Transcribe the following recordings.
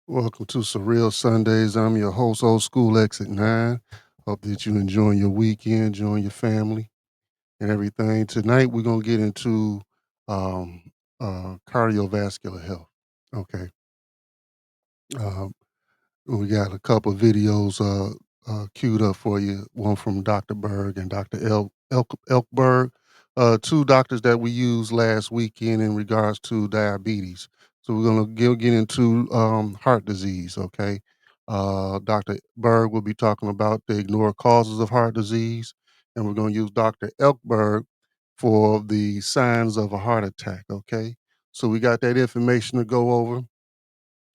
Welcome to Surreal Sundays. I'm your host, Old School Exit 9. Hope that you're enjoying your weekend, enjoying your family and everything. Tonight, we're going to get into um, cardiovascular health. Okay. Um, we got a couple of videos queued up for you. One from Dr. Berg and Dr. Elkberg, two doctors that we used last weekend in regards to diabetes. So we're going to get into heart disease. Okay. Dr. Berg will be talking about the ignored causes of heart disease, and we're going to use Dr. Elkberg for the signs of a heart attack. Okay. So we got that information to go over.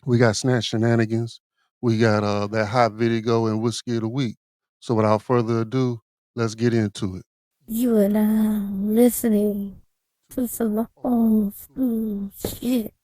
We got Snatch Shenanigans. We got that hot video and whiskey of the week. So without further ado, let's get into it. You are now listening to some old school shit.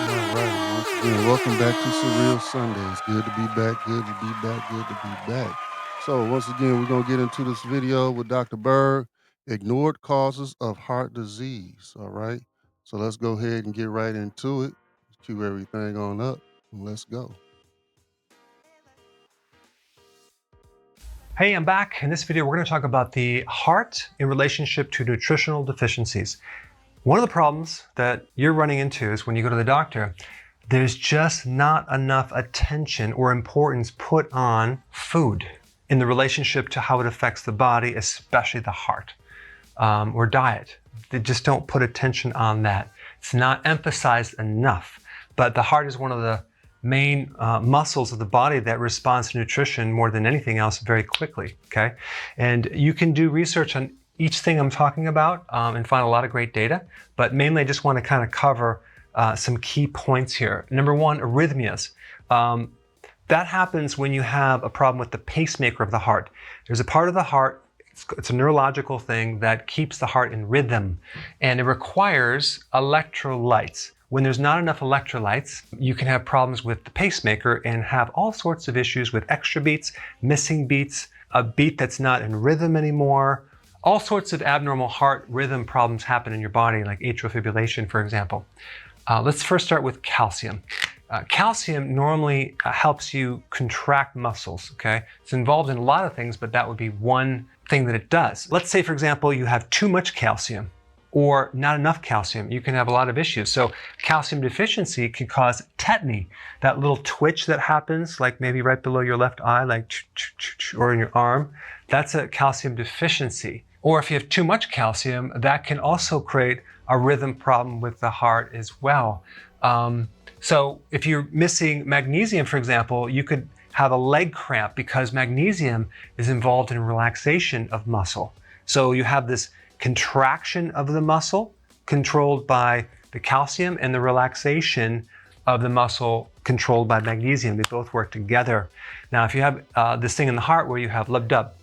All right. Once again, welcome back to Surreal Sundays. Good to be back. Good to be back. Good to be back. So once again, we're gonna get into this video with Dr. Berg. Ignored causes of heart disease. All right. So let's go ahead and get right into it. Cue everything on up and let's go. Hey, I'm back. In this video, we're going to talk about the heart in relationship to nutritional deficiencies. One of the problems that you're running into is when you go to the doctor, there's just not enough attention or importance put on food in the relationship to how it affects the body, especially the heart, or diet. They just don't put attention on that. It's not emphasized enough. But the heart is one of the main muscles of the body that responds to nutrition more than anything else very quickly, okay? And you can do research on each thing I'm talking about and find a lot of great data, but mainly I just want to kind of cover some key points here. Number one, arrhythmias. That happens when you have a problem with the pacemaker of the heart. There's a part of the heart, it's a neurological thing that keeps the heart in rhythm, and it requires electrolytes. When there's not enough electrolytes, you can have problems with the pacemaker and have all sorts of issues with extra beats, missing beats, a beat that's not in rhythm anymore. All sorts of abnormal heart rhythm problems happen in your body, like atrial fibrillation, for example. Let's first start with calcium. Calcium normally helps you contract muscles, okay? It's involved in a lot of things, but that would be one thing that it does. Let's say, for example, you have too much calcium or not enough calcium. You can have a lot of issues. So calcium deficiency can cause tetany, that little twitch that happens, like maybe right below your left eye, like or in your arm. That's a calcium deficiency. Or if you have too much calcium, that can also create a rhythm problem with the heart as well. So if you're missing magnesium, for example, you could have a leg cramp because magnesium is involved in relaxation of muscle. So you have this contraction of the muscle controlled by the calcium and the relaxation of the muscle controlled by magnesium. They both work together. Now, if you have this thing in the heart where you have lub-dub,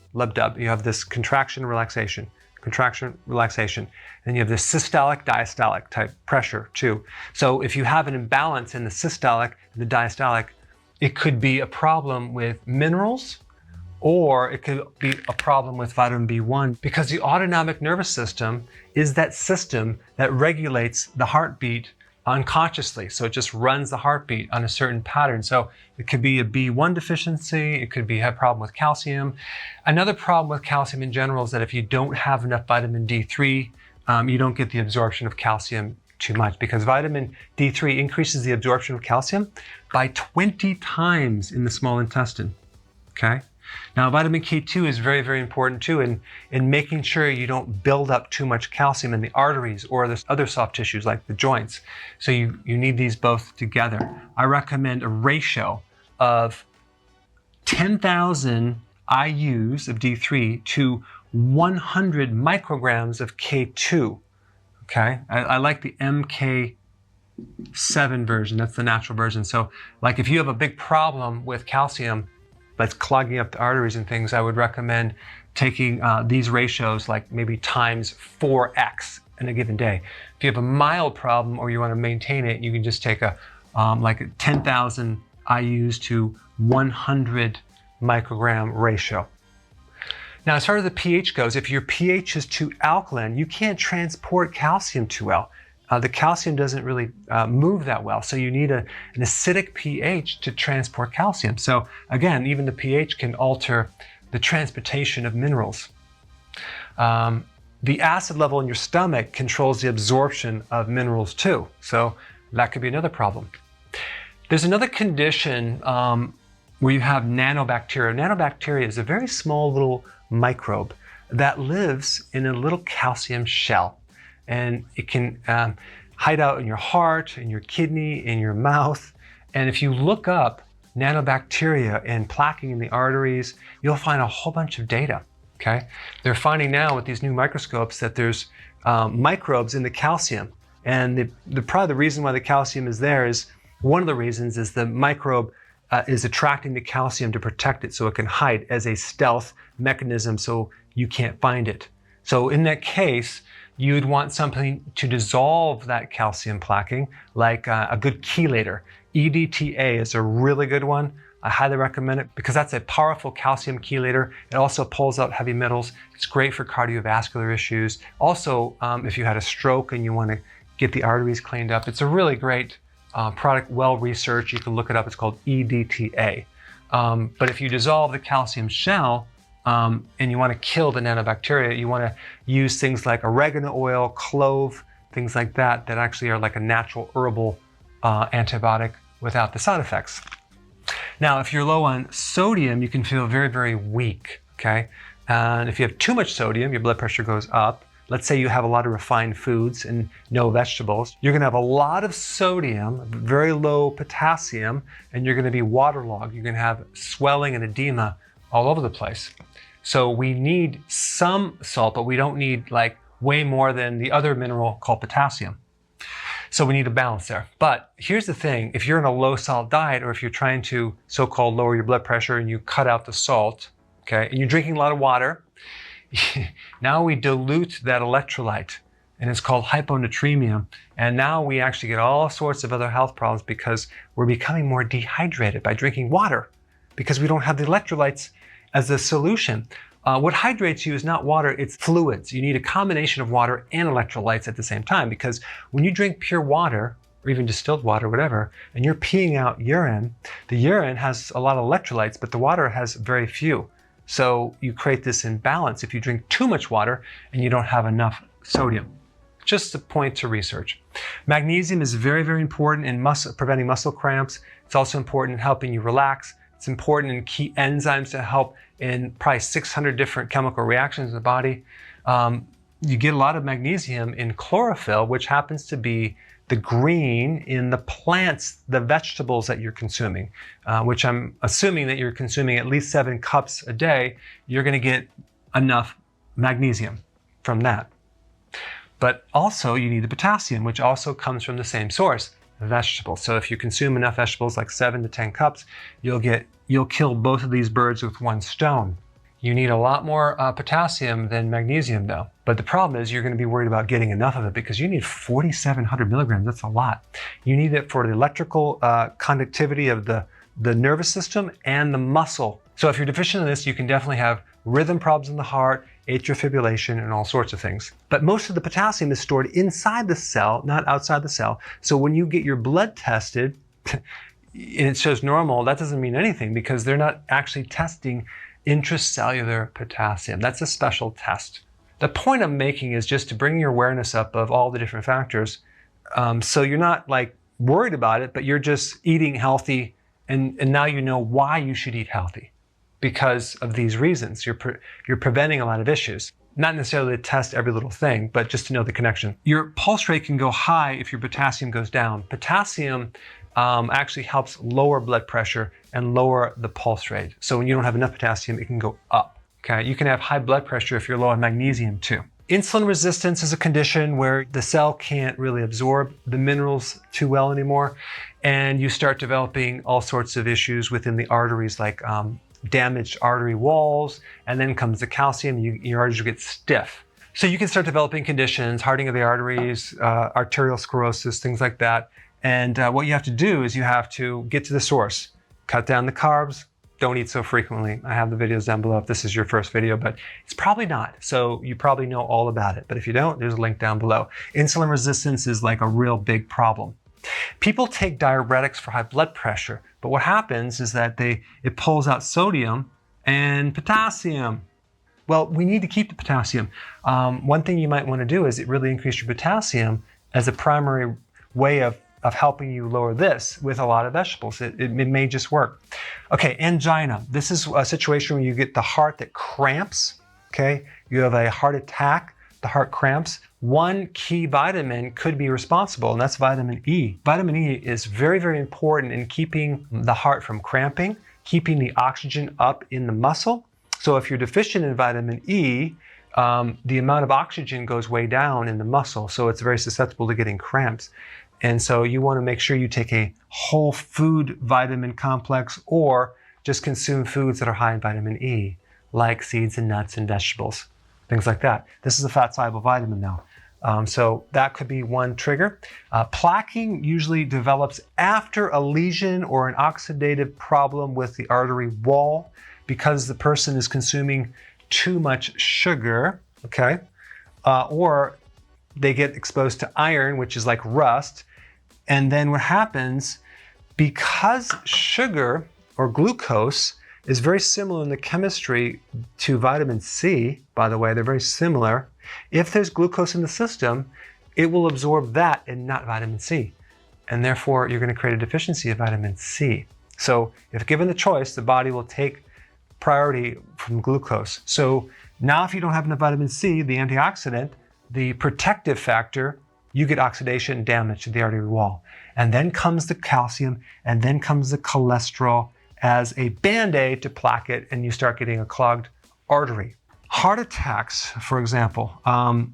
you have this contraction, relaxation, and you have this systolic, diastolic type pressure too. So if you have an imbalance in the systolic and the diastolic, it could be a problem with minerals Or it could be a problem with vitamin B1 because the autonomic nervous system is that system that regulates the heartbeat unconsciously. So it just runs the heartbeat on a certain pattern. So it could be a B1 deficiency. It could be a problem with calcium. Another problem with calcium in general is that if you don't have enough vitamin D3, you don't get the absorption of calcium too much, because vitamin D3 increases the absorption of calcium by 20 times in the small intestine. Okay. Now, vitamin K2 is very, very important too in making sure you don't build up too much calcium in the arteries or the other soft tissues like the joints. So you need these both together. I recommend a ratio of 10,000 IUs of D3 to 100 micrograms of K2. Okay, I like the MK7 version. That's the natural version. So like if you have a big problem with calcium that's clogging up the arteries and things, I would recommend taking these ratios like maybe times 4x in a given day. If you have a mild problem or you want to maintain it, you can just take a like a 10,000 IUs to 100 microgram ratio. Now, as far as the pH goes, if your pH is too alkaline, you can't transport calcium too well. The calcium doesn't really move that well, so you need an acidic pH to transport calcium. So again, even the pH can alter the transportation of minerals. The acid level in your stomach controls the absorption of minerals too, so that could be another problem. There's another condition where you have nanobacteria. Nanobacteria is a very small little microbe that lives in a little calcium shell. And it can hide out in your heart, in your kidney, in your mouth. And if you look up nanobacteria and plaquing in the arteries, you'll find a whole bunch of data, okay? They're finding now with these new microscopes that there's microbes in the calcium. And probably the reason why the calcium is there is, one of the reasons is the microbe is attracting the calcium to protect it so it can hide as a stealth mechanism so you can't find it. So in that case, you'd want something to dissolve that calcium plaquing, like a good chelator. EDTA is a really good one. I highly recommend it because that's a powerful calcium chelator. It also pulls out heavy metals. It's great for cardiovascular issues. Also, if you had a stroke and you want to get the arteries cleaned up, it's a really great product, well-researched. You can look it up. It's called EDTA. But if you dissolve the calcium shell, and you want to kill the nanobacteria, you want to use things like oregano oil, clove, things like that, that actually are like a natural herbal antibiotic without the side effects. Now, if you're low on sodium, you can feel very, very weak, okay? And if you have too much sodium, your blood pressure goes up. Let's say you have a lot of refined foods and no vegetables. You're going to have a lot of sodium, very low potassium, and you're going to be waterlogged. You're going to have swelling and edema all over the place. So we need some salt, but we don't need like way more than the other mineral called potassium. So we need a balance there. But here's the thing, if you're in a low salt diet, or if you're trying to so-called lower your blood pressure and you cut out the salt, okay, and you're drinking a lot of water, now we dilute that electrolyte, and it's called hyponatremia. And now we actually get all sorts of other health problems because we're becoming more dehydrated by drinking water because we don't have the electrolytes as a solution. What hydrates you is not water, it's fluids. You need a combination of water and electrolytes at the same time, because when you drink pure water, or even distilled water, whatever, and you're peeing out urine, the urine has a lot of electrolytes, but the water has very few. So you create this imbalance if you drink too much water and you don't have enough sodium. Just a point to research. Magnesium is very, very important in preventing muscle cramps. It's also important in helping you relax. It's important in key enzymes to help in probably 600 different chemical reactions in the body. You get a lot of magnesium in chlorophyll, which happens to be the green in the plants, the vegetables that you're consuming, which I'm assuming that you're consuming at least 7 cups a day. You're going to get enough magnesium from that. But also you need the potassium, which also comes from the same source, vegetables. So if you consume enough vegetables, like 7 to 10 cups, you'll kill both of these birds with one stone. You need a lot more potassium than magnesium though. But the problem is you're going to be worried about getting enough of it because you need 4,700 milligrams. That's a lot. You need it for the electrical conductivity of the nervous system and the muscle So if you're deficient in this, you can definitely have rhythm problems in the heart, atrial fibrillation, and all sorts of things. But most of the potassium is stored inside the cell, not outside the cell. So when you get your blood tested and it shows normal, that doesn't mean anything because they're not actually testing intracellular potassium. That's a special test. The point I'm making is just to bring your awareness up of all the different factors. So you're not like worried about it, but you're just eating healthy. And now you know why you should eat healthy because of these reasons. You're preventing a lot of issues. Not necessarily to test every little thing, but just to know the connection. Your pulse rate can go high if your potassium goes down. Potassium actually helps lower blood pressure and lower the pulse rate. So when you don't have enough potassium, it can go up. Okay, you can have high blood pressure if you're low on magnesium too. Insulin resistance is a condition where the cell can't really absorb the minerals too well anymore, and you start developing all sorts of issues within the arteries like damaged artery walls, and then comes the calcium, your arteries get stiff. So you can start developing conditions, hardening of the arteries, arterial sclerosis, things like that. And what you have to do is you have to get to the source, cut down the carbs, don't eat so frequently. I have the videos down below if this is your first video, but it's probably not. So you probably know all about it. But if you don't, there's a link down below. Insulin resistance is like a real big problem. People take diuretics for high blood pressure, but what happens is that it pulls out sodium and potassium. Well, we need to keep the potassium. One thing you might want to do is really increase your potassium as a primary way of helping you lower this with a lot of vegetables. It may just work. Okay, angina. This is a situation where you get the heart that cramps, okay? You have a heart attack, the heart cramps. One key vitamin could be responsible, and that's vitamin E. Vitamin E is very, very important in keeping the heart from cramping, keeping the oxygen up in the muscle. So if you're deficient in vitamin E, the amount of oxygen goes way down in the muscle, so it's very susceptible to getting cramps. And so you want to make sure you take a whole food vitamin complex or just consume foods that are high in vitamin E, like seeds and nuts and vegetables, things like that. This is a fat-soluble vitamin now. So that could be one trigger. Plaquing usually develops after a lesion or an oxidative problem with the artery wall because the person is consuming too much sugar, okay? Or they get exposed to iron, which is like rust. And then what happens, because sugar or glucose is very similar in the chemistry to vitamin C, by the way, they're very similar. If there's glucose in the system, it will absorb that and not vitamin C. And therefore, you're going to create a deficiency of vitamin C. So if given the choice, the body will take priority from glucose. So now if you don't have enough vitamin C, the antioxidant, the protective factor, you get oxidation and damage to the artery wall. And then comes the calcium, and then comes the cholesterol as a band-aid to plaque it, and you start getting a clogged artery. Heart attacks, for example, a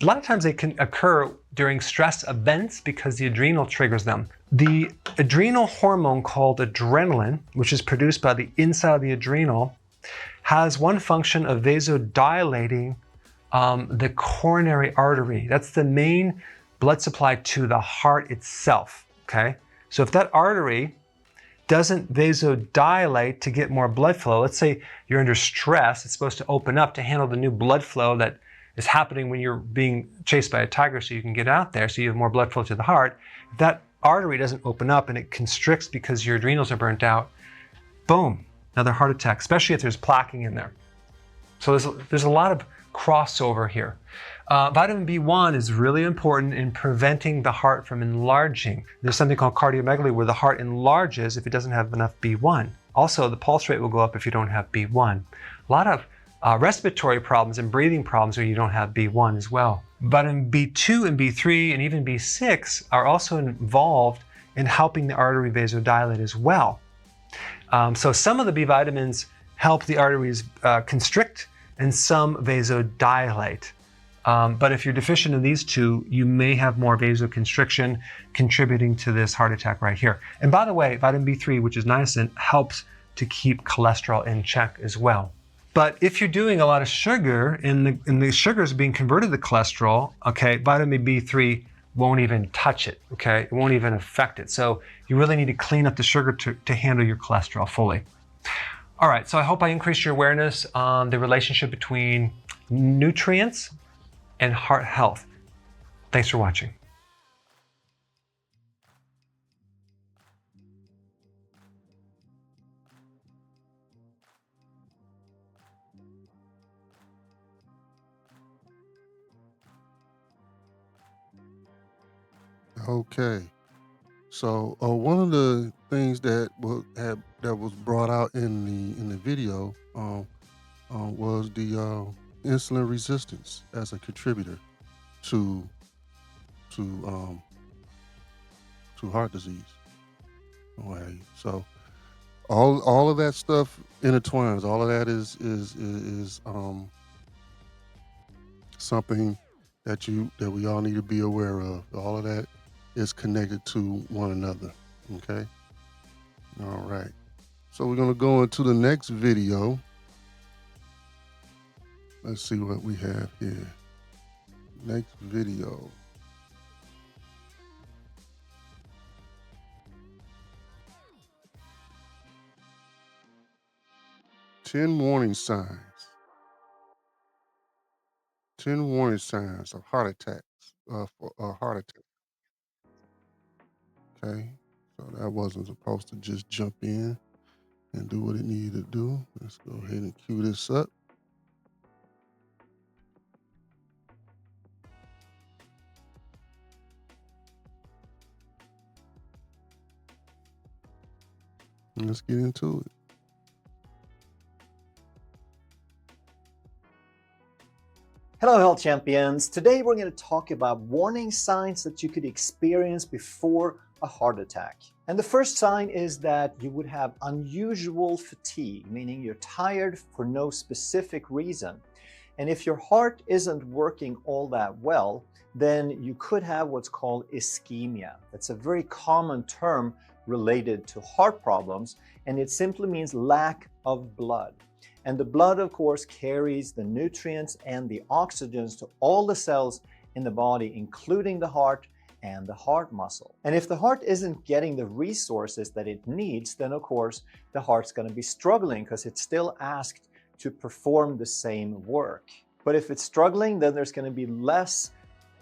lot of times they can occur during stress events because the adrenal triggers them. The adrenal hormone called adrenaline, which is produced by the inside of the adrenal, has one function of vasodilating the coronary artery. That's the main blood supply to the heart itself, okay? So if that artery doesn't vasodilate to get more blood flow, let's say you're under stress, it's supposed to open up to handle the new blood flow that is happening when you're being chased by a tiger so you can get out there, so you have more blood flow to the heart. If that artery doesn't open up and it constricts because your adrenals are burnt out, boom, another heart attack, especially if there's plaquing in there. So there's a lot of crossover here. Vitamin B1 is really important in preventing the heart from enlarging. There's something called cardiomegaly where the heart enlarges if it doesn't have enough B1. Also, the pulse rate will go up if you don't have B1. A lot of respiratory problems and breathing problems where you don't have B1 as well. Vitamin B2 and B3 and even B6 are also involved in helping the artery vasodilate as well. So some of the B vitamins help the arteries constrict and some vasodilate. But if you're deficient in these two, you may have more vasoconstriction contributing to this heart attack right here. And by the way, vitamin B3, which is niacin, helps to keep cholesterol in check as well. But if you're doing a lot of sugar and the sugar is being converted to cholesterol, okay, vitamin B3 won't even touch it, okay? It won't even affect it. So you really need to clean up the sugar to handle your cholesterol fully. All right, so I hope I increased your awareness on the relationship between nutrients and heart health. Thanks for watching. Okay. So one of the things that was brought out in the video was the insulin resistance as a contributor to to um, to heart disease. Okay. So all of that stuff intertwines. All of that is something that we all need to be aware of. All of that is connected to one another. Okay. All right. So we're gonna go into the next video. Let's see what we have here. Next video. Ten warning signs. 10 warning signs of heart attacks. For a heart attack. Okay. So that wasn't supposed to just jump in and do what it needed to do. Let's go ahead and cue this up. And let's get into it. Hello, health champions. Today we're going to talk about warning signs that you could experience before a heart attack. And the first sign is that you would have unusual fatigue, meaning you're tired for no specific reason. And if your heart isn't working all that well, then you could have what's called ischemia. That's a very common term related to heart problems, and it simply means lack of blood. And the blood, of course, carries the nutrients and the oxygens to all the cells in the body, including the heart and the heart muscle. And if the heart isn't getting the resources that it needs, then of course the heart's going to be struggling because it's still asked to perform the same work. But if it's struggling, then there's going to be less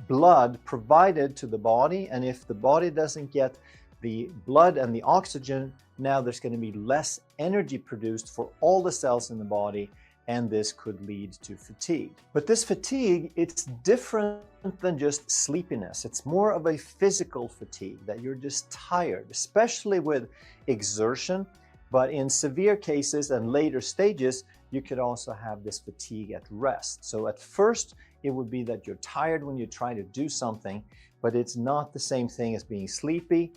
blood provided to the body. And if the body doesn't get the blood and the oxygen, now there's going to be less energy produced for all the cells in the body, and this could lead to fatigue. But this fatigue, it's different than just sleepiness. It's more of a physical fatigue, that you're just tired, especially with exertion. But in severe cases and later stages, you could also have this fatigue at rest. So at first, it would be that you're tired when you try to do something, but it's not the same thing as being sleepy.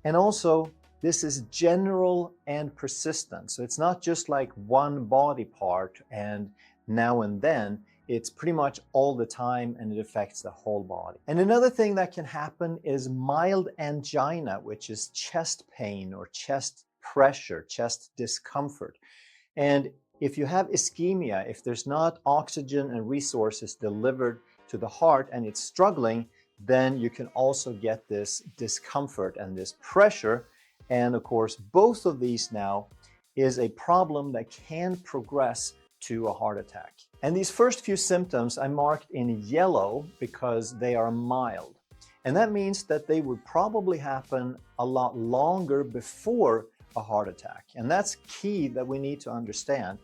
And also, this is general and persistent. So it's not just like one body part and now and then. It's pretty much all the time, and it affects the whole body. And another thing that can happen is mild angina, which is chest pain or chest pressure, chest discomfort. And if you have ischemia, if there's not oxygen and resources delivered to the heart and it's struggling, then you can also get this discomfort and this pressure. And of course, both of these now is a problem that can progress to a heart attack. And these first few symptoms I marked in yellow because they are mild. And that means that they would probably happen a lot longer before a heart attack. And that's key that we need to understand,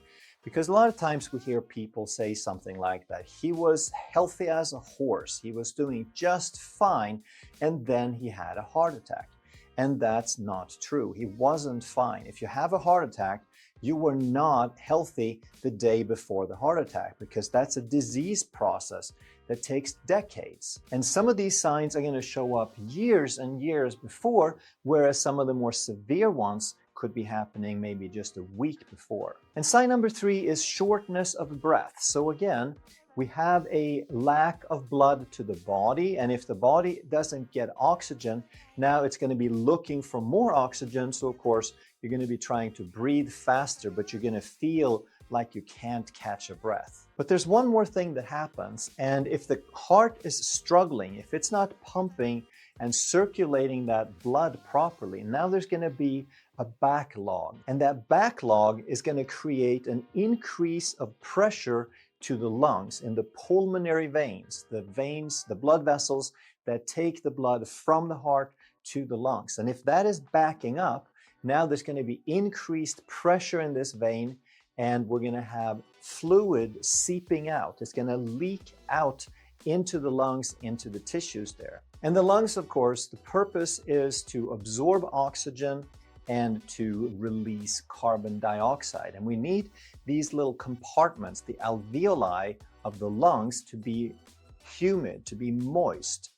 because a lot of times we hear people say something like that. He was healthy as a horse. He was doing just fine, and then he had a heart attack. And that's not true. He wasn't fine. If you have a heart attack, you were not healthy the day before the heart attack, because that's a disease process that takes decades. And some of these signs are going to show up years and years before, whereas some of the more severe ones could be happening maybe just a week before. And sign number 3 is shortness of breath. So again, we have a lack of blood to the body, and if the body doesn't get oxygen, now it's going to be looking for more oxygen. So of course, you're going to be trying to breathe faster, but you're going to feel like you can't catch a breath. But there's one more thing that happens, and if the heart is struggling, if it's not pumping and circulating that blood properly, now there's going to be a backlog. And that backlog is going to create an increase of pressure to the lungs in the pulmonary veins, the blood vessels that take the blood from the heart to the lungs. And if that is backing up, now there's going to be increased pressure in this vein, and we're going to have fluid seeping out. It's going to leak out into the lungs, into the tissues there. And the lungs, of course, the purpose is to absorb oxygen and to release carbon dioxide. And we need these little compartments, the alveoli of the lungs, to be humid, to be moist,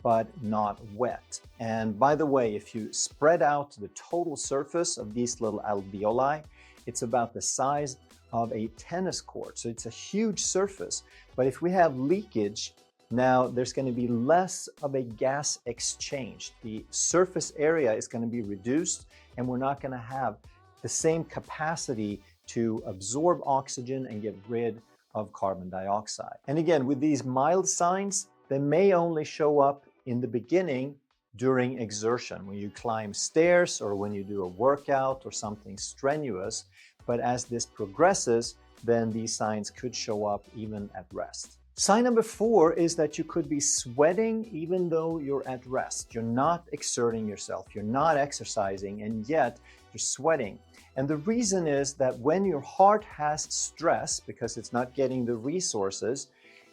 but not wet. And by the way, if you spread out the total surface of these little alveoli, it's about the size of a tennis court. So it's a huge surface. But if we have leakage, now there's going to be less of a gas exchange. The surface area is going to be reduced, and we're not going to have the same capacity to absorb oxygen and get rid of carbon dioxide. And again, with these mild signs, they may only show up in the beginning during exertion, when you climb stairs or when you do a workout or something strenuous. But as this progresses, then these signs could show up even at rest. Sign number 4 is that you could be sweating even though you're at rest. You're not exerting yourself, you're not exercising, and yet you're sweating. And the reason is that when your heart has stress, because it's not getting the resources,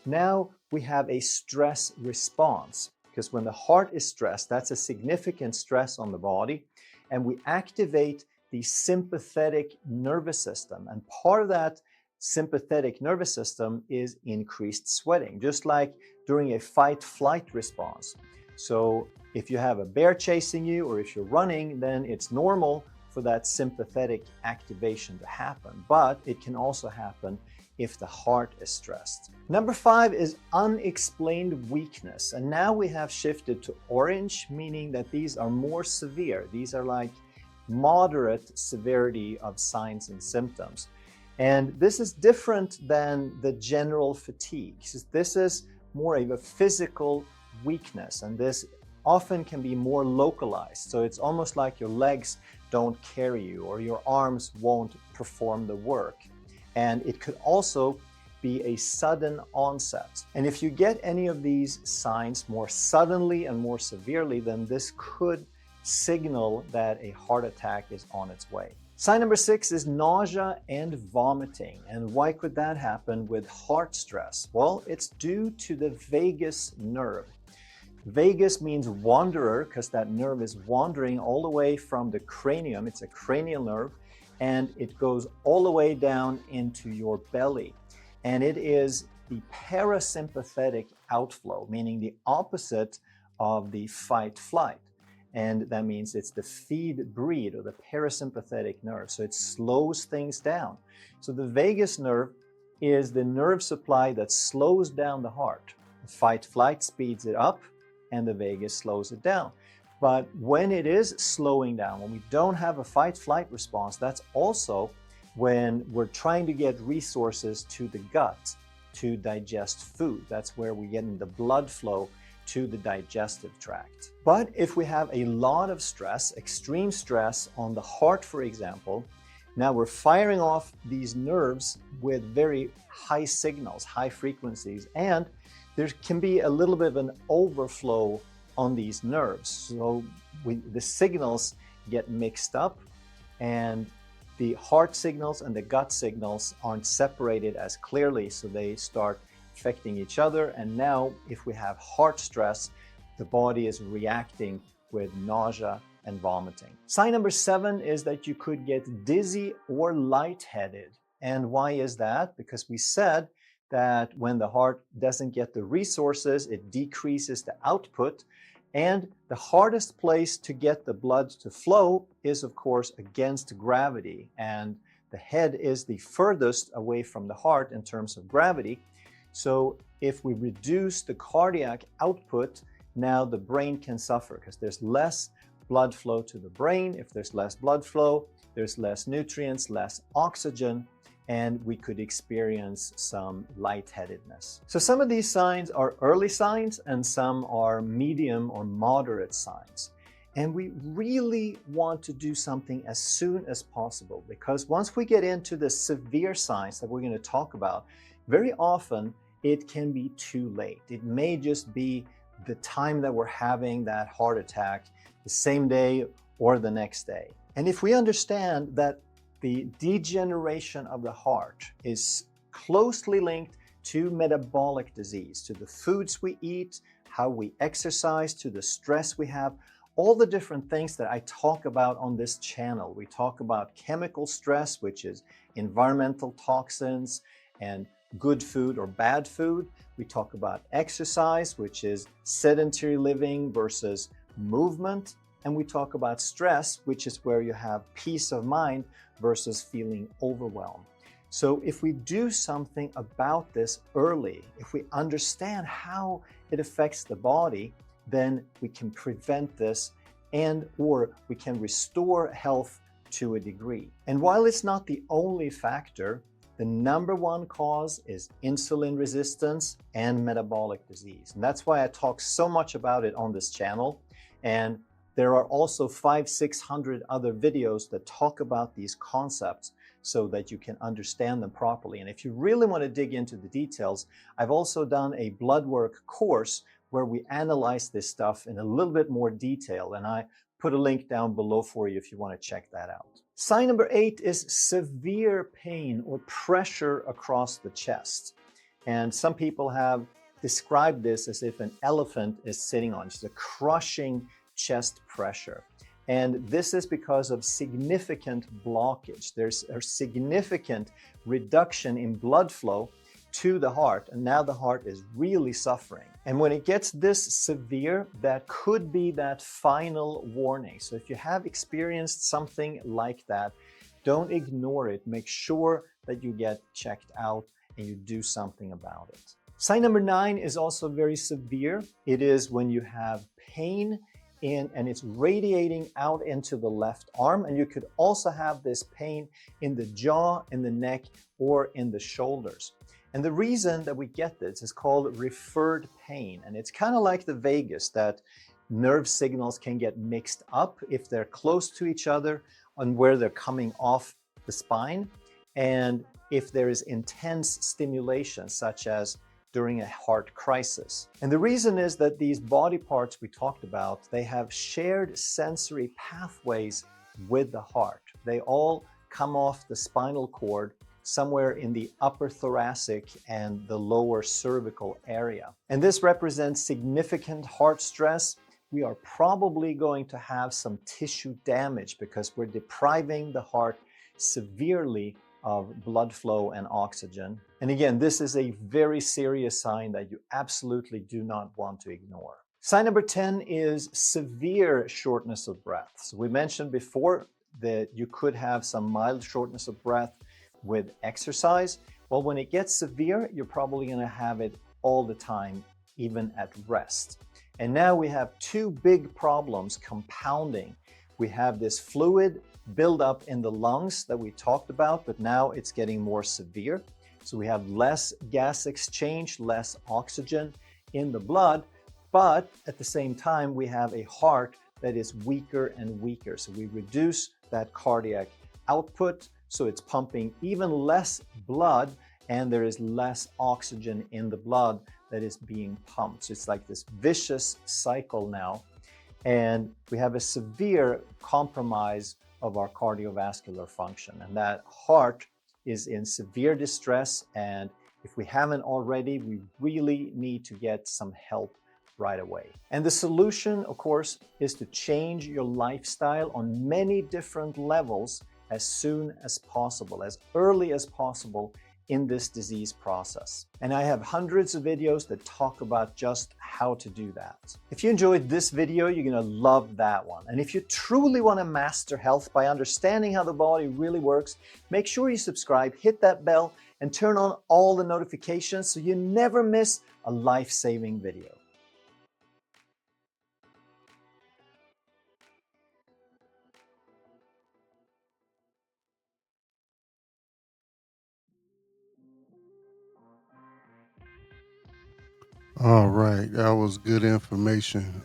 now we have a stress response. Because when the heart is stressed, that's a significant stress on the body, and we activate the sympathetic nervous system. And part of that sympathetic nervous system is increased sweating, just like during a fight-flight response. So if you have a bear chasing you, or if you're running, then it's normal for that sympathetic activation to happen. But it can also happen if the heart is stressed. Number 5 is unexplained weakness. And now we have shifted to orange, meaning that these are more severe. These are like moderate severity of signs and symptoms. And this is different than the general fatigue. This is more of a physical weakness, and this often can be more localized. So it's almost like your legs don't carry you, or your arms won't perform the work. And it could also be a sudden onset. And if you get any of these signs more suddenly and more severely, then this could signal that a heart attack is on its way. Sign number 6 is nausea and vomiting. And why could that happen with heart stress? Well, it's due to the vagus nerve. Vagus means wanderer, because that nerve is wandering all the way from the cranium. It's a cranial nerve, and it goes all the way down into your belly. And it is the parasympathetic outflow, meaning the opposite of the fight-flight. And that means it's the feed-breed, or the parasympathetic nerve. So it slows things down. So the vagus nerve is the nerve supply that slows down the heart. The fight-flight speeds it up, and the vagus slows it down. But when it is slowing down, when we don't have a fight-flight response, that's also when we're trying to get resources to the gut to digest food. That's where we're getting the blood flow to the digestive tract. But if we have a lot of stress, extreme stress on the heart, for example, now we're firing off these nerves with very high signals, high frequencies, and there can be a little bit of an overflow on these nerves. So the signals get mixed up, and the heart signals and the gut signals aren't separated as clearly, so they start affecting each other. And now if we have heart stress, the body is reacting with nausea and vomiting. Sign number 7 is that you could get dizzy or lightheaded. And why is that? Because we said that when the heart doesn't get the resources, it decreases the output. And the hardest place to get the blood to flow is, of course, against gravity. And the head is the furthest away from the heart in terms of gravity. So if we reduce the cardiac output, now the brain can suffer, because there's less blood flow to the brain. If there's less blood flow, there's less nutrients, less oxygen, and we could experience some lightheadedness. So some of these signs are early signs, and some are medium or moderate signs. And we really want to do something as soon as possible, because once we get into the severe signs that we're going to talk about, very often it can be too late. It may just be the time that we're having that heart attack, the same day or the next day. And if we understand that the degeneration of the heart is closely linked to metabolic disease, to the foods we eat, how we exercise, to the stress we have, all the different things that I talk about on this channel. We talk about chemical stress, which is environmental toxins and good food or bad food. We talk about exercise, which is sedentary living versus movement. And we talk about stress, which is where you have peace of mind versus feeling overwhelmed. So if we do something about this early, if we understand how it affects the body, then we can prevent this and or we can restore health to a degree. And while it's not the only factor, the number one cause is insulin resistance and metabolic disease. And that's why I talk so much about it on this channel. And there are also 500-600 other videos that talk about these concepts so that you can understand them properly. And if you really want to dig into the details, I've also done a blood work course where we analyze this stuff in a little bit more detail. And I put a link down below for you if you want to check that out. Sign number 8 is severe pain or pressure across the chest. And some people have described this as if an elephant is sitting on, just a crushing chest pressure. And this is because of significant blockage. There's a significant reduction in blood flow to the heart, and now the heart is really suffering. And when it gets this severe, that could be that final warning. So if you have experienced something like that, don't ignore it. Make sure that you get checked out and you do something about it. Sign number 9 is also very severe. It is when you have pain and it's radiating out into the left arm, and you could also have this pain in the jaw, in the neck, or in the shoulders. And the reason that we get this is called referred pain. And it's kind of like the vagus, that nerve signals can get mixed up if they're close to each other on where they're coming off the spine. And if there is intense stimulation, such as during a heart crisis. And the reason is that these body parts we talked about, they have shared sensory pathways with the heart. They all come off the spinal cord somewhere in the upper thoracic and the lower cervical area. And this represents significant heart stress. We are probably going to have some tissue damage because we're depriving the heart severely of blood flow and oxygen. And again, this is a very serious sign that you absolutely do not want to ignore. Sign number 10 is severe shortness of breath. So we mentioned before that you could have some mild shortness of breath with exercise. Well, when it gets severe, you're probably going to have it all the time, even at rest. And now we have two big problems compounding. We have this fluid buildup in the lungs that we talked about, but now it's getting more severe. So we have less gas exchange, less oxygen in the blood, but at the same time, we have a heart that is weaker and weaker. So we reduce that cardiac output, so it's pumping even less blood, and there is less oxygen in the blood that is being pumped. So it's like this vicious cycle now. And we have a severe compromise of our cardiovascular function. And that heart is in severe distress. And if we haven't already, we really need to get some help right away. And the solution, of course, is to change your lifestyle on many different levels as soon as possible, as early as possible in this disease process. And I have hundreds of videos that talk about just how to do that. If you enjoyed this video, you're gonna love that one. And if you truly wanna master health by understanding how the body really works, make sure you subscribe, hit that bell, and turn on all the notifications so you never miss a life-saving video. All right, that was good information.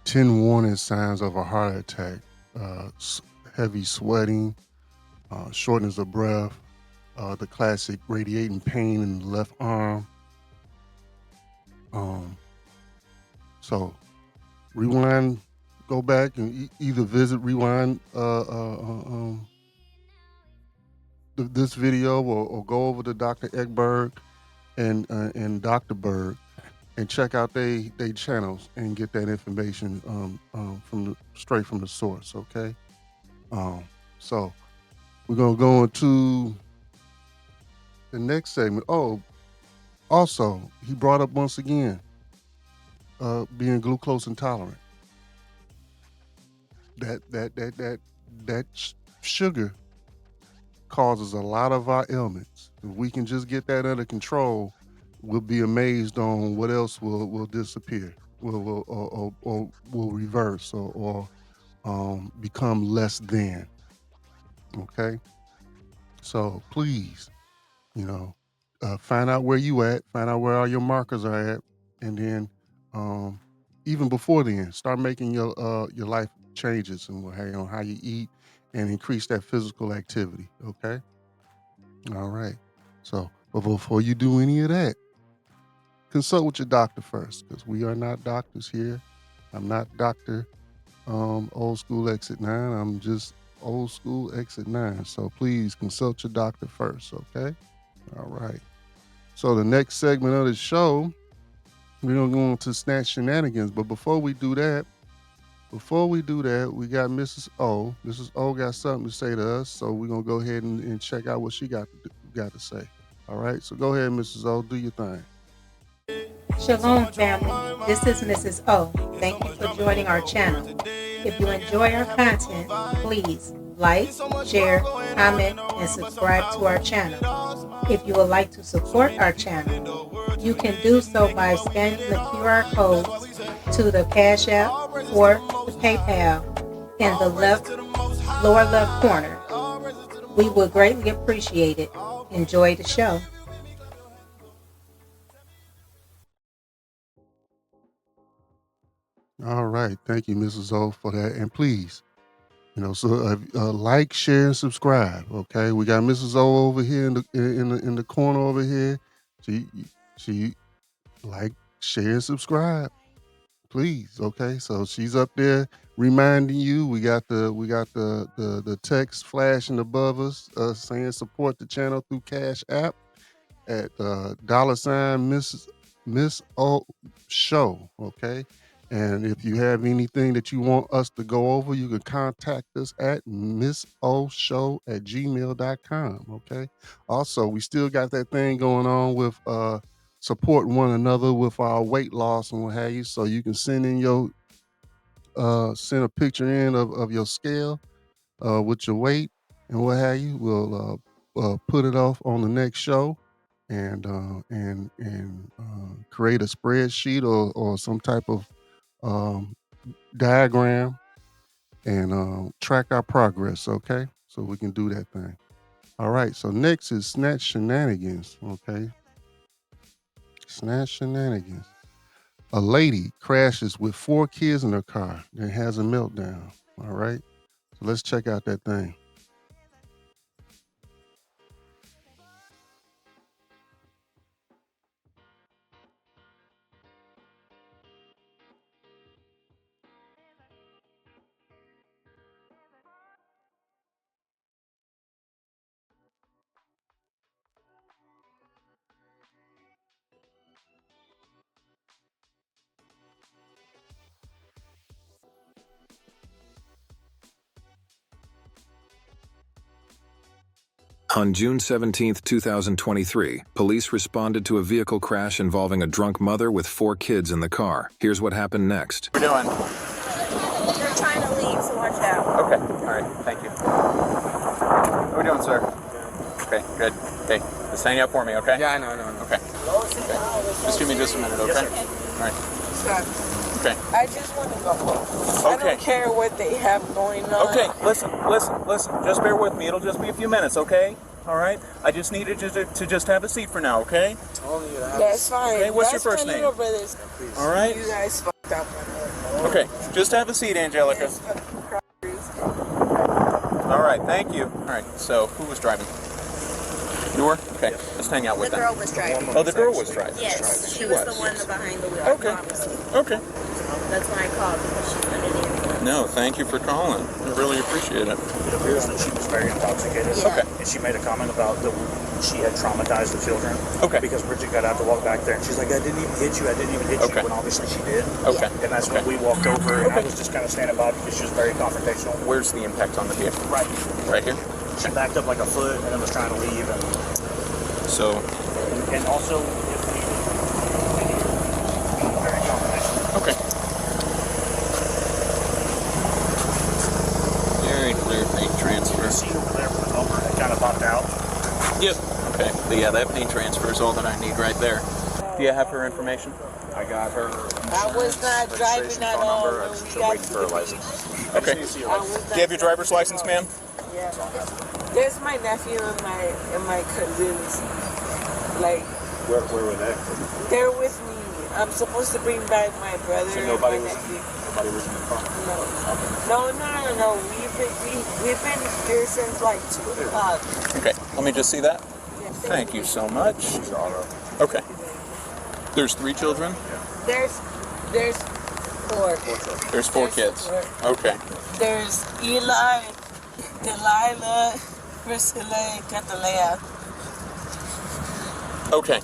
10 warning signs of a heart attack: heavy sweating, shortness of breath, the classic radiating pain in the left arm. So rewind, go back and either visit, rewind this video, or go over to Dr. Ekberg and Dr. Berg and check out they channels and get that information straight from the source. Okay. So we're gonna go into the next segment. Oh, also he brought up once again being glucose intolerant. That sugar causes a lot of our ailments. If we can just get that under control, we'll be amazed on what else will disappear, will reverse or become less than. Okay, so please, find out where you at, find out where all your markers are at, and then even before then, start making your life changes and how you eat and increase that physical activity. Okay. All right. So, but before you do any of that, consult with your doctor first, because we are not doctors here. I'm not Dr. Old School Exit 9. I'm just Old School Exit 9. So please consult your doctor first. Okay. All right. So the next segment of the show, we're going to go into Snatch Shenanigans. But before we do that, we got Mrs. O. Mrs. O got something to say to us, so we're going to go ahead and check out what she got to say. All right, so go ahead, Mrs. O. Do your thing. Shalom, family. This is Mrs. O. Thank you for joining our channel. If you enjoy our content, please like, share, comment, and subscribe to our channel. If you would like to support our channel, you can do so by scanning the QR code to the Cash App or the PayPal in the lower left corner. We would greatly appreciate it. Enjoy the show. All right, thank you, Mrs. O, for that, and please, like, share, and subscribe. Okay, we got Mrs. O over here in the corner over here. She like, share, and subscribe, please. Okay, so she's up there reminding you. We got the text flashing above us saying support the channel through Cash App at $ Miss O Show. Okay. And if you have anything that you want us to go over, you can contact us at missoshow@gmail.com. Okay. Also, we still got that thing going on with supporting one another with our weight loss and what have you. So you can send a picture in of your scale with your weight and what have you. We'll put it off on the next show and create a spreadsheet or some type of diagram and track our progress. Okay, so we can do that thing. All right, so next is Snatch Shenanigans. Okay, Snatch Shenanigans. A lady crashes with 4 kids in her car, then has a meltdown. All right, so let's check out that thing. On June 17, 2023, police responded to a vehicle crash involving a drunk mother with 4 kids in the car. Here's what happened next. What are we doing? We're trying to leave, so watch out. Okay, all right, thank you. What are we doing, sir? Okay, good. Okay, just hang out for me, okay? Yeah, I know. Okay. Just give me just a minute, okay? Yes, all right. Stop. Okay. I just want to go home. Okay. I don't care what they have going on. Okay, listen. Just bear with me. It'll just be a few minutes, okay? All right? I just needed to just have a seat for now, okay? That's fine. Okay, what's That's your first name? Brothers. All right? You guys fucked up. Okay, just have a seat, Angelica. All right, thank you. All right, so who was driving? You were? Okay, let's hang out with them. The girl was driving. Oh, the girl was driving. Yes, she was the one behind the wheel. Okay. Okay. That's why I called, because she's under the influence. No, thank you for calling. I really appreciate it. It appears that she was very intoxicated. Yeah. Okay. And she made a comment about she had traumatized the children. Okay. Because Bridget got out to walk back there, and she's like, I didn't even hit you, Okay. when obviously she did. Okay. And that's when we walked over, and I was just kind of standing by because she was very confrontational. Where's the impact on the vehicle? Right. Right here? She backed up like a foot and then was trying to leave. So, And also, if needed, very confrontational. okay. Very clear paint transfer. See over there with the number that kind of popped out. Yep. Okay. But yeah, that paint transfer is all that I need right there. Do you have her information? I got her. I was not driving at all. I'm still waiting for her license. Okay. Do you have your driver's license, ma'am? Yeah. There's my nephew and my cousins. Like, Where were they? they're with me. I'm supposed to bring back my brother So and nobody my was nephew. Nobody was in the car? No. We've been here since like 2 o'clock. Okay. Let me just see that. Thank you so much. Okay. There's 3 children? There's 4. There's 4 kids. Okay. There's Eli, Delilah, Priscilla, and Catalea. Okay.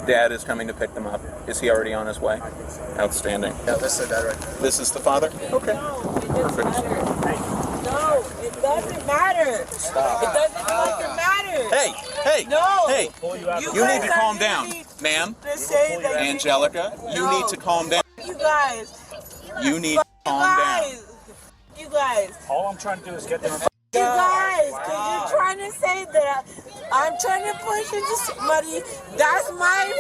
Dad is coming to pick them up. Is he already on his way? Outstanding. Yeah, that's the dad right there. This is the father? Okay. No, it doesn't matter. No, it doesn't matter. Stop. It doesn't fucking matter. Hey! No. Hey! You need to calm down. Ma'am, To say that Angelica, you need to calm down. you guys. You need to calm down. You guys. All I'm trying to do is get them. You guys, because you're trying to say that I'm trying to push into somebody. That's my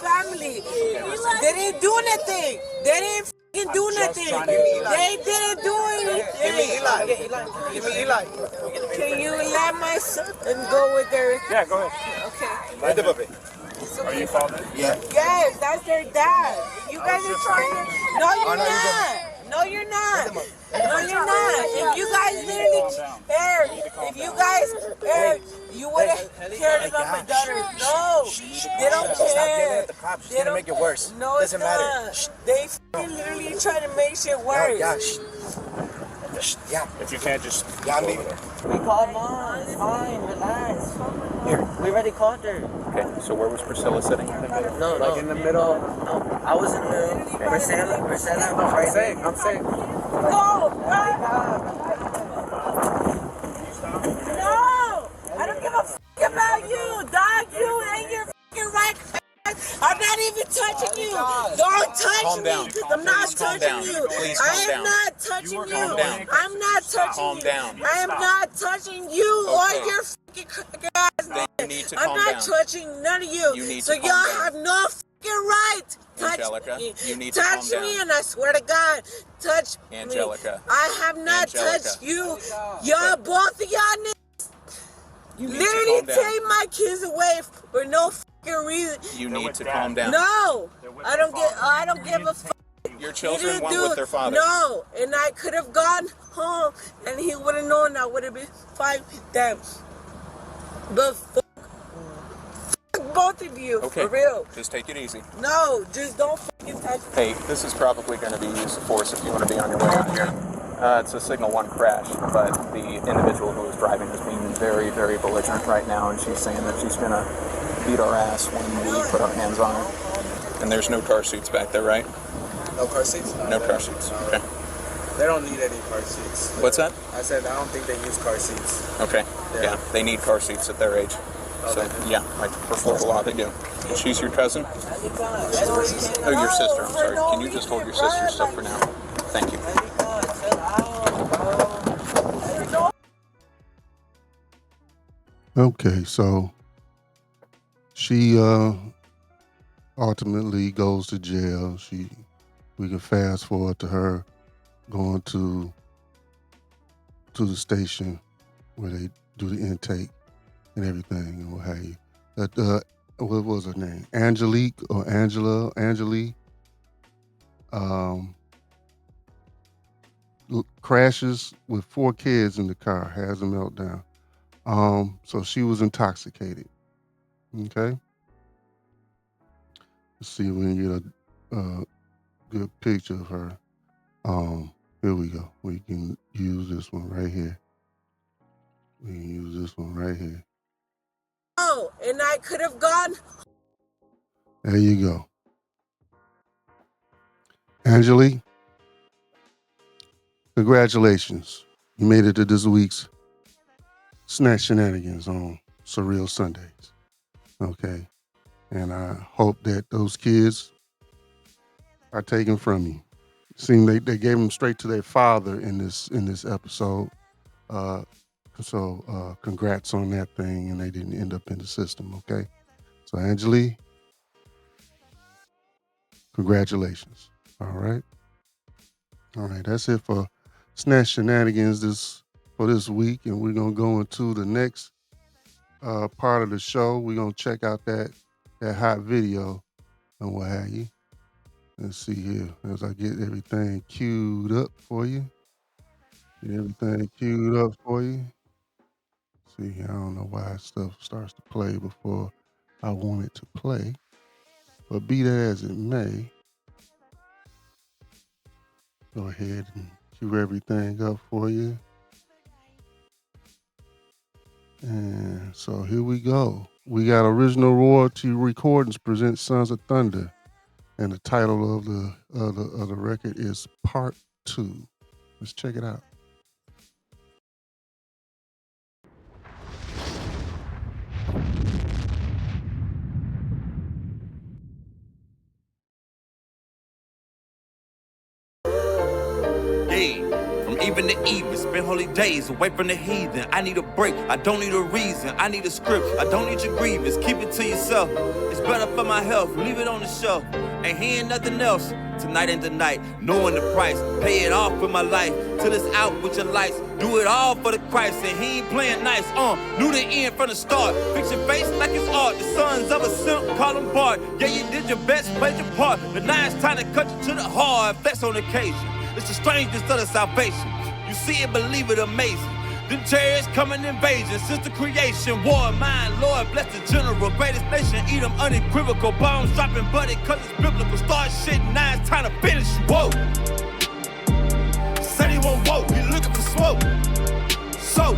family. They didn't do anything. They didn't fucking do nothing. They didn't do anything. Give me Eli. Give me Eli. Can you let my son go with their... Yeah, go ahead. Okay. Right the puppy. Are you father? Yeah. Yes, that's their dad. You guys are trying to... No, you're not. No, you're not. No, you're not. If you guys literally cared, if you guys cared, you would have cared about my daughter. No, they don't Stop yelling care. at the cops. It's They gonna don't- make it worse. No, it's Doesn't matter. not. They fucking literally trying to make shit Oh, worse. yeah. Yeah. If you can't just. Yeah, I'm leaving. We called mom. It's fine. Relax. Here. We already called her. Okay, so where was Priscilla sitting? No. Like in the middle. No. I was in the middle. Marcella was right there. I'm safe. No! I don't give a fuck about you, dog. You and your fucking right. I'm not even touching you. Don't touch Calm me. down. I'm not Please calm touching down. you. Please I calm am down. not touching you. Calm down. I'm not touching Calm you. down. I am not touching you Okay. or your fucking crack ass. Then you need to I'm calm not down. touching none of you. You need so to calm y'all down. have no fucking right. Touch Angelica, me. you need to touch calm me, down. and I swear to God, touch Angelica. me. I have not Angelica. touched you. Y'all, both of y'all niggas, You need literally to calm down. take my kids away for no fucking reason. You need to calm down. No, I don't give a fuck. Your He children didn't went do with it. their father. No, and I could have gone home, and he would have known I would have been fine with them. But fuck both of you, Okay. for real. Just take it easy. No, just don't fucking touch me. Hey, this is probably going to be use of force if you want to be on your way out here. It's a signal 1 crash, but the individual who is driving is being very, very belligerent right now, and she's saying that she's going to beat our ass when we put our hands on her. And there's no car seats back there, right? No car seats? No car seats. Okay. They don't need any car seats. What's that? I said I don't think they use car seats. Okay. Yeah, they need car seats at their age. So, yeah, like for Florida law, they do. She's your cousin? Oh, your sister. I'm sorry. Can you just hold your sister's stuff for now? Thank you. Okay, so she ultimately goes to jail. We can fast forward to her going to the station where they do the intake and everything and what have you. What was her name? Angelique or Angela? Angelique. crashes with 4 kids in the car, has a meltdown. So she was intoxicated. Okay. Let's see if we can get a good picture of her. Here we go. We can use this one right here. We can use this one right here. Oh, and I could have gone. There you go. Angelique, congratulations. You made it to this week's Snack Shenanigans on Surreal Sundays. Okay. And I hope that those kids are taken from you. Seemed they gave them straight to their father in this episode. So congrats on that thing, and they didn't end up in the system, okay? So Angelique, congratulations. All right, that's it for Snack Shenanigans for this week, and we're gonna go into the next part of the show. We're gonna check out that hot video and what have you. Let's see here as I get everything queued up for you. Get everything queued up for you. See, I don't know why stuff starts to play before I want it to play, but be that as it may, go ahead and cue everything up for you. And so here we go. We got Original Royalty Recordings presents Sons of Thunder, and the title of the record is Part 2. Let's check it out. From even to even, spend holy days away from the heathen. I need a break, I don't need a reason. I need a script, I don't need your grievance. Keep it to yourself, it's better for my health. Leave it on the shelf, ain't hearing nothing else. Tonight ain't the night, knowing the price. Pay it off with my life, till it's out with your lights. Do it all for the Christ, and he ain't playing nice. Knew the end from the start. Fix your face like it's art. The sons of a simp, call him Bart. Yeah, you did your best, played your part. But now it's time to cut you to the heart. Flex on occasion. It's the strangest of the salvation. You see it, believe it, amazing. Them chariots coming invasion since the creation. War, mine, Lord, bless the general. Greatest nation, eat them unequivocal. Bombs dropping, buddy, cause it's biblical. Start shit, now it's time to finish. Whoa. Said he won't vote, he looking for smoke. So,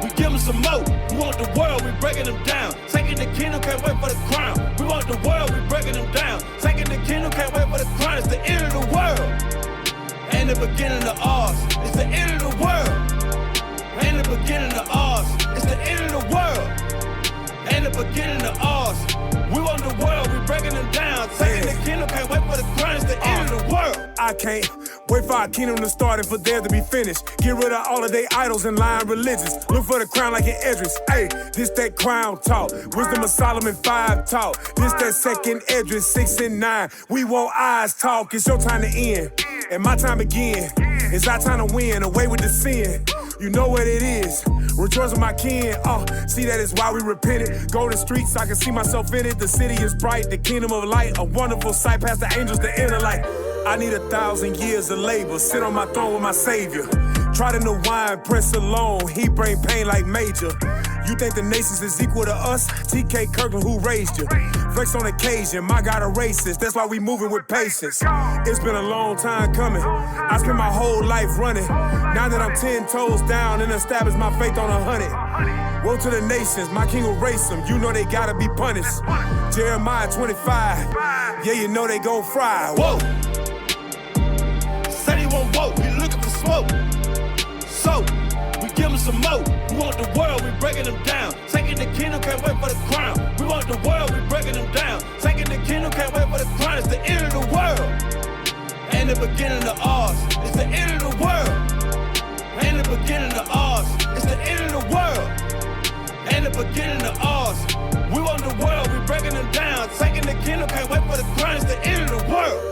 we give him some more. We want the world, we breaking them down. Taking the kingdom, can't wait for the crown. We want the world, we breaking them down. Taking the kingdom, can't wait for the crown. It's the end of the world. Ain't the beginning of ours, it's the end of the world. Ain't the beginning of ours, it's the end of the world. Ain't the beginning of ours. We want the world, we breaking them down. Taking the kingdom, can't wait for the crown, it's the end of the world. I can't wait for our kingdom to start and for there to be finished. Get rid of all of their idols and lying religions. Look for the crown like an Idris. Hey, this that crown talk. Wisdom of Solomon 5 talk. This that second Idris 6 and 9. We want eyes talk. It's your time to end and my time again. It's our time to win. Away with the sin. You know what it is. Rejoice with my kin. See that is why we repented. Go to streets, I can see myself in it. The city is bright, the kingdom of light. A wonderful sight past the angels, the inner light. I need 1,000 years of labor. Sit on my throne with my savior. Try to know wine, press alone. He bring pain like major. You think the nations is equal to us? TK Kirkland, who raised you? Flex on occasion, my God a racist. That's why we moving with patience. It's been a long time coming. I spent my whole life running. Now that I'm 10 toes down and established my faith on 100. Woe to the nations, my king will race them. You know they gotta be punished. Jeremiah 25. Yeah, you know they gon' fry. Whoa! Said he won't vote, he looking for smoke. So, we give him some more. We want the world, we breaking them down. Taking the kingdom, can't wait for the crown. We want the world, we breaking them down. Taking the kingdom, can't wait for the crown. It's the end of the world. Ain't the beginning of ours. It's the end of the world. Ain't the beginning of ours. It's the end of the world. Ain't the beginning of ours. We want the world, we breaking them down. Taking the kingdom, can't wait for the crown. It's the end of the world.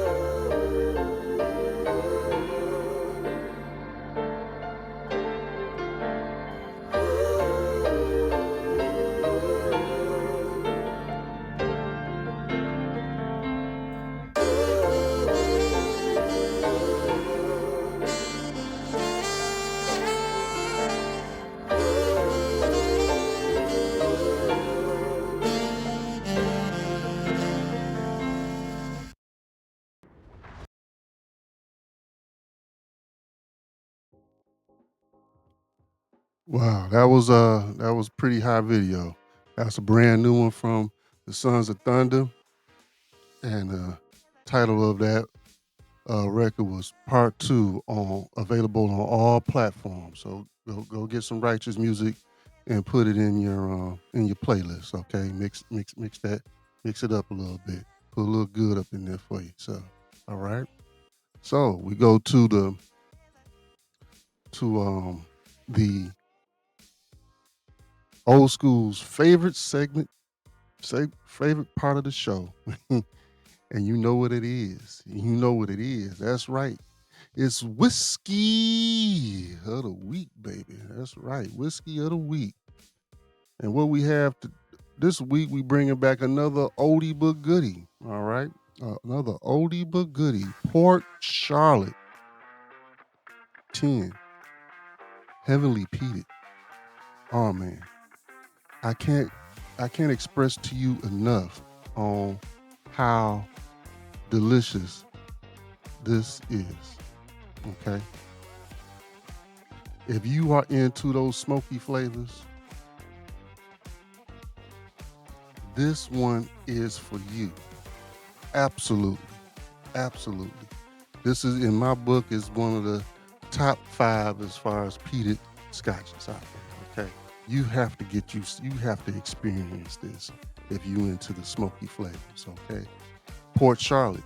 Wow, that was pretty high video. That's a brand new one from the Sons of Thunder, and title of that record was Part Two, on available on all platforms. So go get some righteous music and put it in your playlist. Okay, mix it up a little bit. Put a little good up in there for you. So all right. So we go to the old school's favorite segment, favorite part of the show. And you know what it is. You know what it is. That's right. It's whiskey of the week, baby. That's right. Whiskey of the week. And what we have this week, we bringing back another oldie but goodie. All right. Another oldie but goodie. Port Charlotte 10. Heavily peated. Oh man. I can't express to you enough on how delicious this is. Okay. If you are into those smoky flavors, this one is for you. Absolutely. Absolutely. This is, in my book, is one of the top 5 as far as peated scotches out there. Okay. You have to experience this if you into the smoky flavors. Okay. Port Charlotte,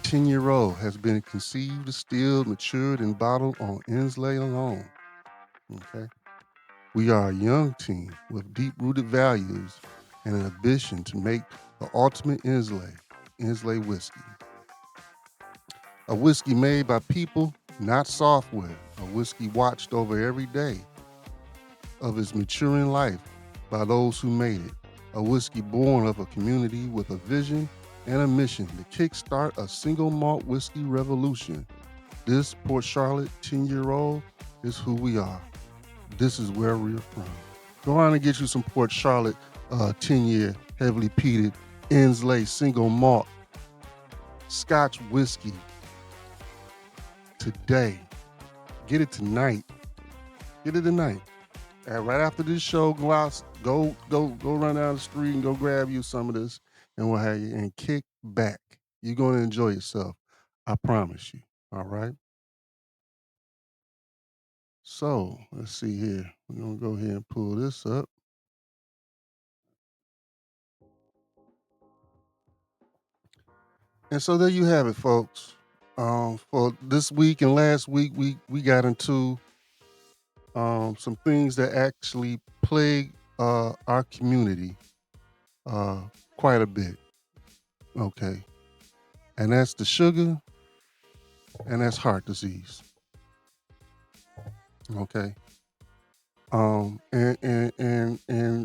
10-year-old, has been conceived, distilled, matured, and bottled on Inslee alone. Okay. We are a young team with deep-rooted values and an ambition to make the ultimate Inslee whiskey. A whiskey made by people, not software. A whiskey watched over every day of its maturing life by those who made it. A whiskey born of a community with a vision and a mission to kickstart a single malt whiskey revolution. This Port Charlotte 10-year-old is who we are. This is where we're from. Go on and get you some Port Charlotte 10-year heavily peated Inslee single malt Scotch whiskey today. Get it tonight. Get it tonight. And right after this show, go out, go run down the street and go grab you some of this, and we'll have you and kick back. You're gonna enjoy yourself. I promise you. All right. So let's see here. We're gonna go ahead and pull this up. And so there you have it, folks. For this week and last week, we got into some things that actually plague our community quite a bit. Okay, and that's the sugar, and that's heart disease. Okay, and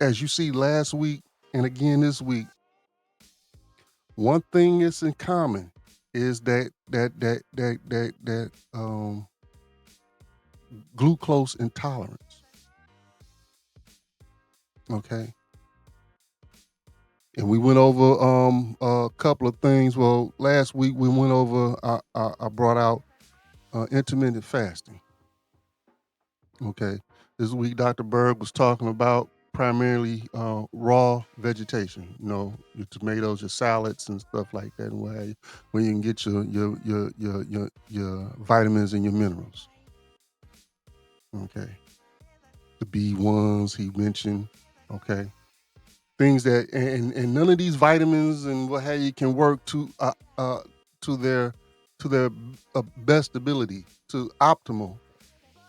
as you see last week and again this week, one thing that's in common is that glucose intolerance. Okay. And we went over a couple of things. Well, last week we went over, I brought out intermittent fasting. Okay. This week, Dr. Berg was talking about primarily raw vegetation, your tomatoes, your salads and stuff like that, and where you can get your vitamins and your minerals. Okay. The B1s he mentioned. Okay. Things that and none of these vitamins and what have you can work to their best ability, to optimal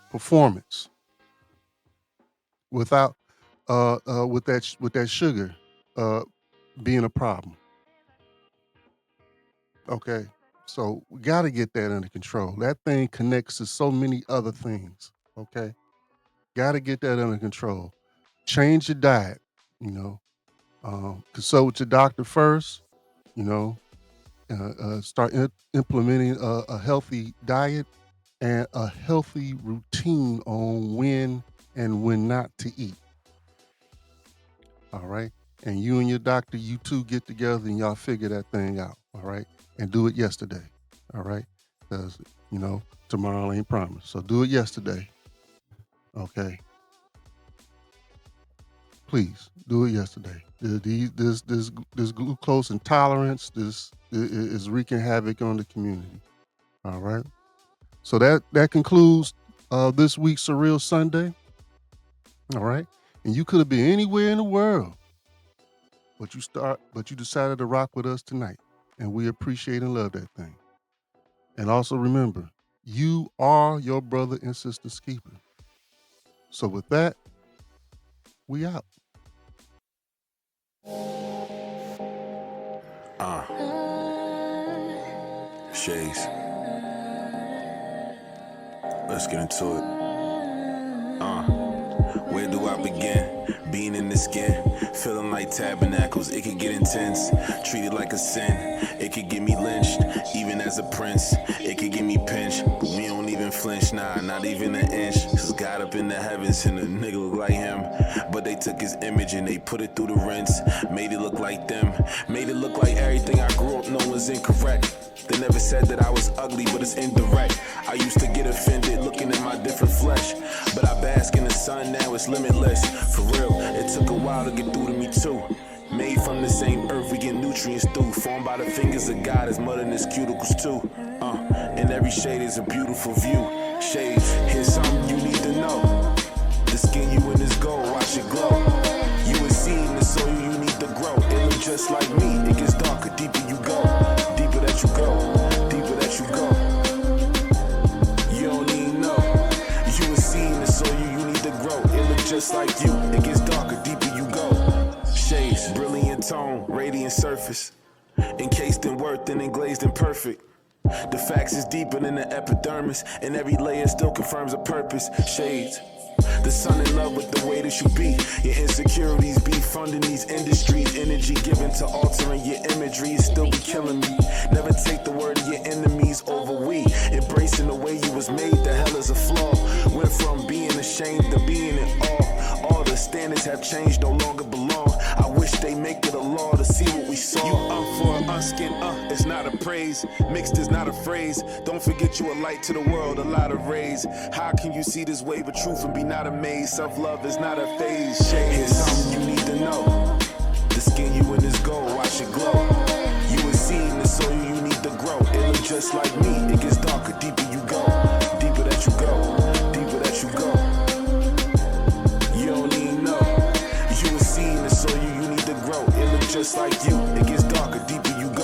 performance without with that sugar being a problem. Okay, so we got to get that under control. That thing connects to so many other things. Okay, got to get that under control. Change your diet. Consult with your doctor first. Start implementing a healthy diet and a healthy routine on when and when not to eat. All right. And you and your doctor, you two get together and y'all figure that thing out. All right. And do it yesterday. All right. Because, Tomorrow ain't promised. So do it yesterday. Okay. Please do it yesterday. This glucose intolerance, this is wreaking havoc on the community. All right. So that concludes this week's Surreal Sunday. All right. And you could have been anywhere in the world, but you decided to rock with us tonight. And we appreciate and love that thing. And also remember, you are your brother and sister's keeper. So with that, we out. Shades. Let's get into it. Where do I begin? Being in the skin, feeling like tabernacles, it could get intense. Treated like a sin, it could get me lynched. Even as a prince, it could get me pinched. But we don't even flinch, nah, not even an inch. Cause God up in the heavens and a nigga look like him. But they took his image and they put it through the rinse. Made it look like them, made it look like everything I grew up knowing was incorrect. They never said that I was ugly, but it's indirect. I used to get offended looking at my different flesh, but I bask in the sun, now it's limitless. For real, it took a while to get through to me too. Made from the same earth, we get nutrients through. Formed by the fingers of God, as mud in his cuticles too. And every shade is a beautiful view. Shades, here's something you need to know. The skin you in is gold, watch it glow. You a seed in the soil you need to grow. It look just like me, it gets darker, deeper you go. Deeper that you go, deeper that you go. You don't even know. You a seed in the soil you need to grow. It look just like you, it gets darker, deeper you go. Shades, brilliant tone, radiant surface. Encased in worth and glazed in perfect. The facts is deeper than the epidermis, and every layer still confirms a purpose. Shades. The sun in love with the way that you be. Your insecurities be funding these industries. Energy given to altering your imagery, it still be killing me. Never take the word of your enemies over we. Embracing the way you was made, the hell is a flaw. Went from being ashamed to being it all. All the standards have changed, no longer belong. I wish they make it a law to see what we saw. You up for an unskin, it's not a praise. Mixed is not a phrase. Don't forget you a light to the world, a lot of rays. How can you see this wave of truth and be not amazed? Self-love is not a phase. Shade is something you need to know. The skin you in is gold, watch it glow. You a seed in the soil you need to grow. It look just like me, it gets darker, deeper you go. Deeper that you go, deeper that you go. You don't even know. You a seed in the soil you need to grow. It look just like you, it gets darker, deeper you go.